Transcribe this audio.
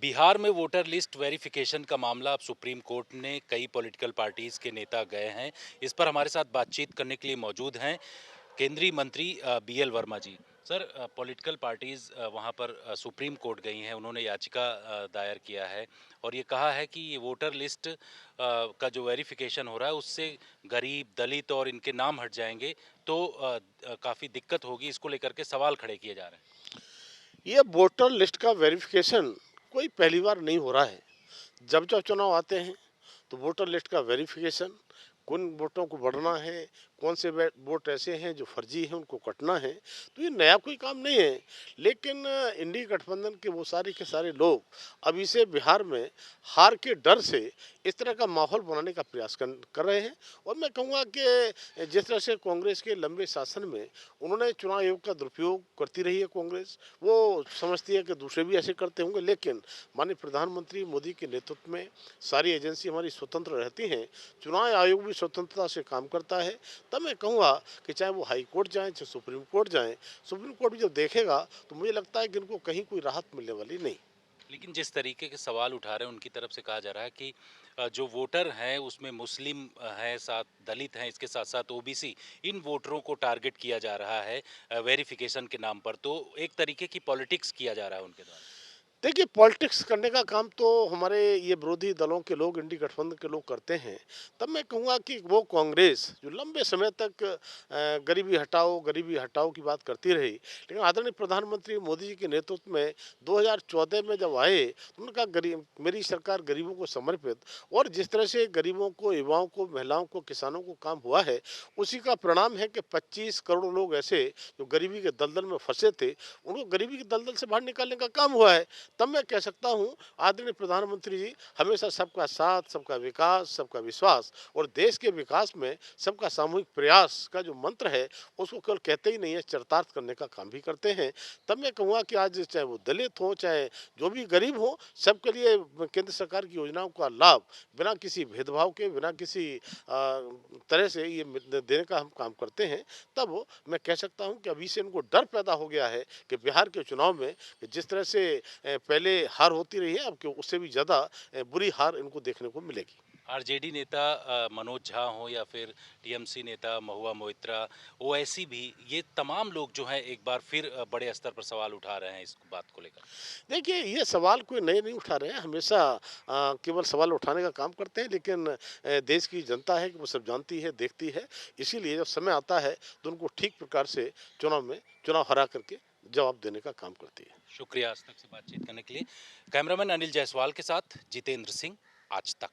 बिहार में voter list verification का मामला अब सुप्रीम कोर्ट ने कई पॉलिटिकल पार्टीज के नेता गए हैं। इस पर हमारे साथ बातचीत करने के लिए मौजूद हैं केंद्रीय मंत्री बीएल वर्मा जी। सर, पॉलिटिकल पार्टीज वहां पर सुप्रीम कोर्ट गई हैं। उन्होंने याचिका दायर किया है और ये कहा है कि ये वोटर लिस्ट का जो वेरिफिकेशन हो रहा है उससे गरीब, दलित और इनके नाम हट जाएंगे तो काफ़ी दिक्कत होगी। इसको लेकर के सवाल खड़े किए जा रहे हैं। ये वोटर लिस्ट का वेरिफिकेशन कोई पहली बार नहीं हो रहा है। जब जब चुनाव आते हैं तो वोटर लिस्ट का वेरिफिकेशन, किन वोटों को बढ़ना है, कौन से वोट ऐसे हैं जो फर्जी हैं उनको कटना है, तो ये नया कोई काम नहीं है। लेकिन इंडी गठबंधन के वो सारे के सारे लोग अब इसे बिहार में हार के डर से इस तरह का माहौल बनाने का प्रयास कर रहे हैं। और मैं कहूँगा कि जिस तरह से कांग्रेस के लंबे शासन में उन्होंने चुनाव आयोग का दुरुपयोग करती रही है कांग्रेस, वो समझती है कि दूसरे भी ऐसे करते होंगे। लेकिन माननीय प्रधानमंत्री मोदी के नेतृत्व में सारी एजेंसी हमारी स्वतंत्र रहती हैं, चुनाव आयोग भी स्वतंत्रता से काम करता है। तब मैं कहूँगा कि चाहे वो हाई कोर्ट जाएँ, चाहे सुप्रीम कोर्ट जाएँ, सुप्रीम कोर्ट भी जब देखेगा तो मुझे लगता है कि इनको कहीं कोई राहत मिलने वाली नहीं। लेकिन जिस तरीके के सवाल उठा रहे हैं उनकी तरफ से कहा जा रहा है कि जो वोटर हैं उसमें मुस्लिम हैं, साथ दलित हैं, इसके साथ साथ ओबीसी, इन वोटरों को टारगेट किया जा रहा है वेरिफिकेशन के नाम पर। तो एक तरीके की पॉलिटिक्स किया जा रहा है उनके द्वारा। देखिए, पॉलिटिक्स करने का काम तो हमारे ये विरोधी दलों के लोग, इंडी गठबंधन के लोग करते हैं। तब मैं कहूँगा कि वो कांग्रेस जो लंबे समय तक गरीबी हटाओ की बात करती रही, लेकिन आदरणीय प्रधानमंत्री मोदी जी के नेतृत्व में 2014 में जब आए तो उन्होंने कहा गरीब मेरी सरकार गरीबों को समर्पित। और जिस तरह से गरीबों को, युवाओं को, महिलाओं को, किसानों को काम हुआ है, उसी का परिणाम है कि 25 करोड़ लोग ऐसे जो गरीबी के दलदल में फंसे थे, उनको गरीबी के दलदल से बाहर निकालने का काम हुआ है। तब मैं कह सकता हूँ आदरणीय प्रधानमंत्री जी हमेशा सबका साथ, सबका विकास, सबका विश्वास और देश के विकास में सबका सामूहिक प्रयास का जो मंत्र है उसको केवल कहते ही नहीं है, चरितार्थ करने का काम भी करते हैं। तब मैं कहूँगा कि आज चाहे वो दलित हो, चाहे जो भी गरीब हो, सबके लिए केंद्र सरकार की योजनाओं का लाभ बिना किसी भेदभाव के, बिना किसी तरह से ये देने का हम काम करते हैं। तब मैं कह सकता हूँ कि अभी से इनको डर पैदा हो गया है कि बिहार के चुनाव में जिस तरह से पहले हार होती रही है, अब के उससे भी ज़्यादा बुरी हार इनको देखने को मिलेगी। आरजेडी नेता मनोज झा हो या फिर टीएमसी नेता महुआ मोइत्रा, ओवैसी भी, ये तमाम लोग जो हैं एक बार फिर बड़े स्तर पर सवाल उठा रहे हैं इस बात को लेकर। देखिए, ये सवाल कोई नए नहीं उठा रहे हैं, हमेशा केवल सवाल उठाने का काम करते हैं। लेकिन देश की जनता है कि वो सब जानती है, देखती है। इसीलिए जब समय आता है तो उनको ठीक प्रकार से चुनाव हरा करके जवाब देने का काम करती है। शुक्रिया आज तक से बातचीत करने के लिए। कैमरामैन अनिल जायसवाल के साथ जितेंद्र सिंह, आज तक।